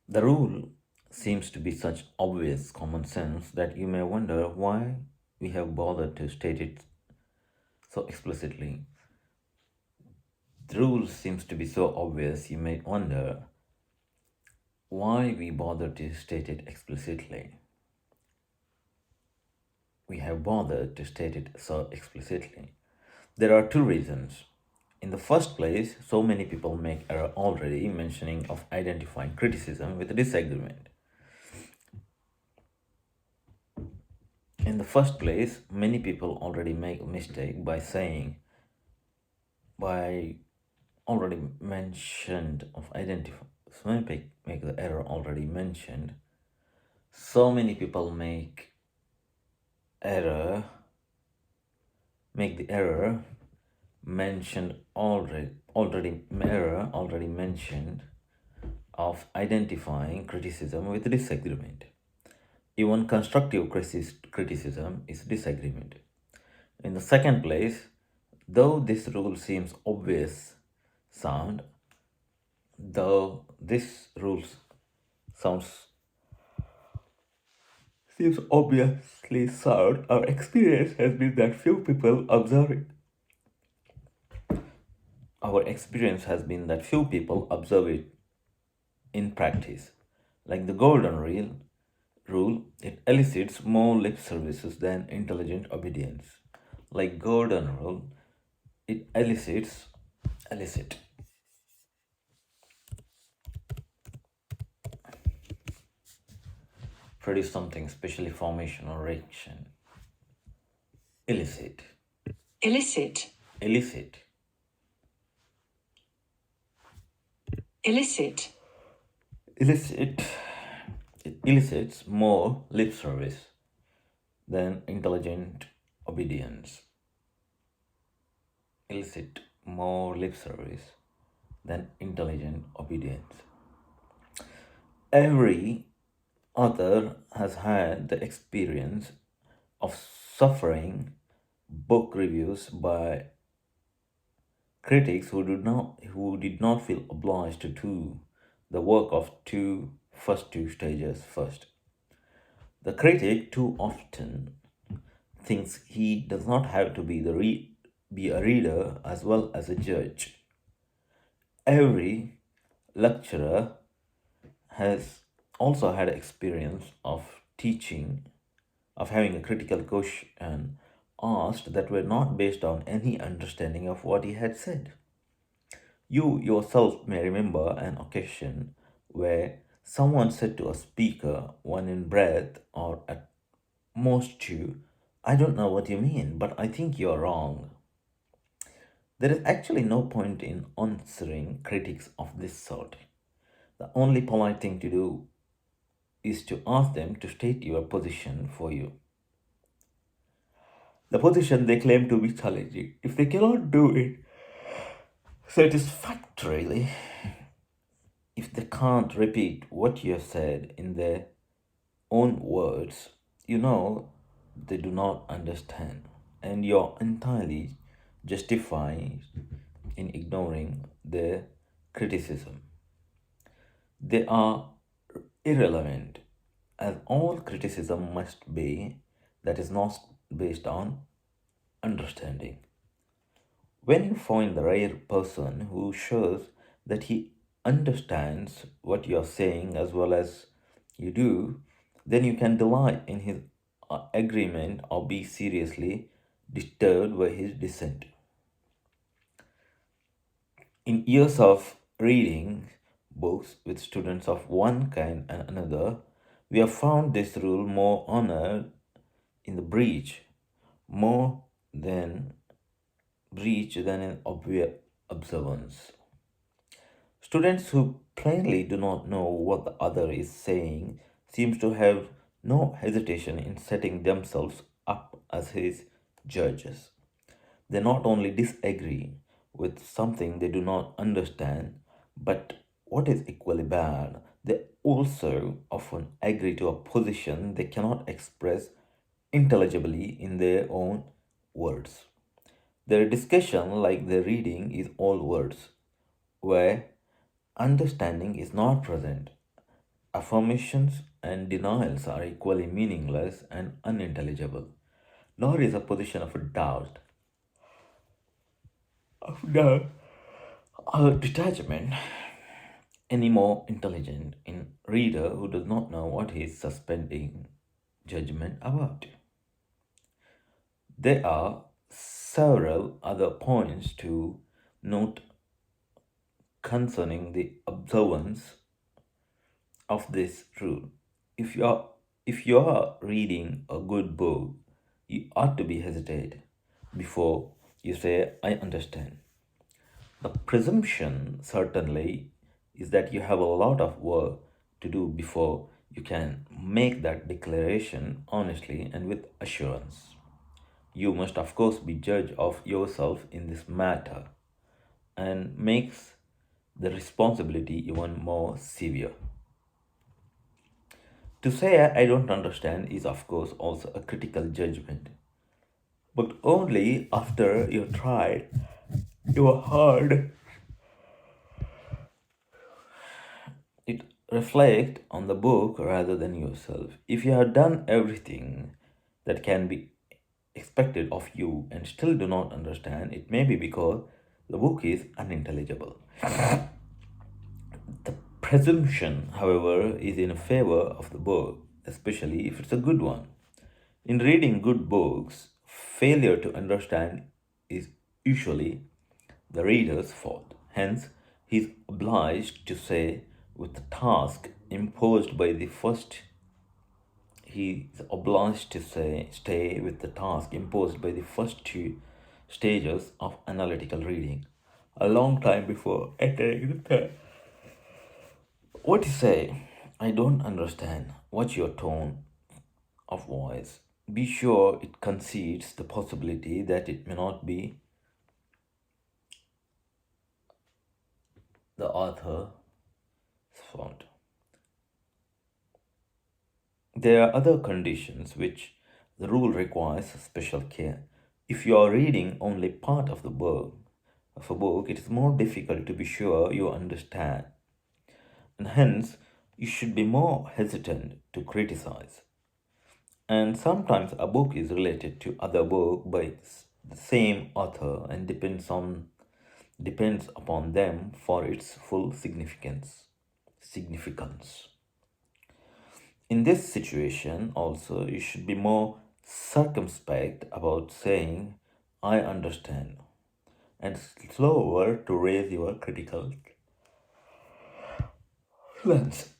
The rule seems to be such obvious common sense that you may wonder why we have bothered to state it so explicitly. The rule seems to be so obvious you may wonder why we bother to state it explicitly. We have bothered to state it so explicitly. There are two reasons. In the first place, so many people make error already mentioning of identifying criticism with disagreement. In the first place, many people already make a mistake by saying, by already mentioned of identify. So many make the error already mentioned. So many people error, make the error mentioned already mentioned of identifying criticism with disagreement. Even constructive criticism is disagreement. In the second place, though this rule seems obvious sound, though this rule sounds seems obviously sound, our experience has been that few people observe it. Our experience has been that few people observe it in practice. Like the rule, it elicits more lip services than intelligent obedience. Like golden rule, it elicit produce something, especially formation or reaction. Elicit. Illicit. Elicit. Illicit. Elicit. It elicits more lip service than intelligent obedience. Elicit more lip service than intelligent obedience. Every author has had the experience of suffering book reviews by critics who did not feel obliged to do the work of first two stages first. The critic too often thinks he does not have to be a reader as well as a judge. Every lecturer has also had experience of teaching, of having a critical question asked that were not based on any understanding of what he had said. You yourself may remember an occasion where someone said to a speaker, one in breath or at most two, I don't know what you mean, but I think you're wrong. There is actually no point in answering critics of this sort. The only polite thing to do is to ask them to state your position for you. The position they claim to be challenging. If they cannot do it satisfactorily, if they can't repeat what you have said in their own words, you know they do not understand, and you're entirely justified in ignoring their criticism. They are irrelevant, as all criticism must be that is not based on understanding. When you find the rare person who shows that he understands what you are saying as well as you do, then you can delight in his agreement or be seriously disturbed by his dissent. In years of reading books with students of one kind and another, we have found this rule more honored in the more than breach than in observance. Students who plainly do not know what the other is saying seems to have no hesitation in setting themselves up as his judges. They not only disagree with something they do not understand, but what is equally bad, they also often agree to a position they cannot express intelligibly in their own words. Their discussion, like their reading, is all words, where understanding is not present. affirmations and denials are equally meaningless and unintelligible, nor is a position of doubt, of detachment any more intelligent in reader who does not know what he is suspending judgment about. There are several other points to note concerning the observance of this rule. If you are reading a good book, you ought to be hesitate before you say I understand. The presumption certainly is that you have a lot of work to do before you can make that declaration honestly and with assurance. You must, of course, be judge of yourself in this matter and makes the responsibility even more severe. To say I don't understand is, of course, also a critical judgment, but only after you've tried your hard. It reflect on the book rather than yourself. If you have done everything that can be expected of you and still do not understand, it may be because the book is unintelligible. The presumption, however, is in favor of the book, especially if it's a good one. In reading good books, failure to understand is usually the reader's fault. Hence, he is obliged to say with the task imposed by the first he is obliged to stay with the task imposed by the first two stages of analytical reading, a long time before entering the third. What you say, I don't understand. What's your tone of voice? Be sure it concedes the possibility that it may not be the author's fault. There are other conditions which the rule requires special care. If you are reading only part of a book, it is more difficult to be sure you understand, and hence you should be more hesitant to criticize. And sometimes a book is related to other book by the same author and depends upon them for its full significance. In this situation, also, you should be more circumspect about saying, I understand, and slower to raise your critical lens.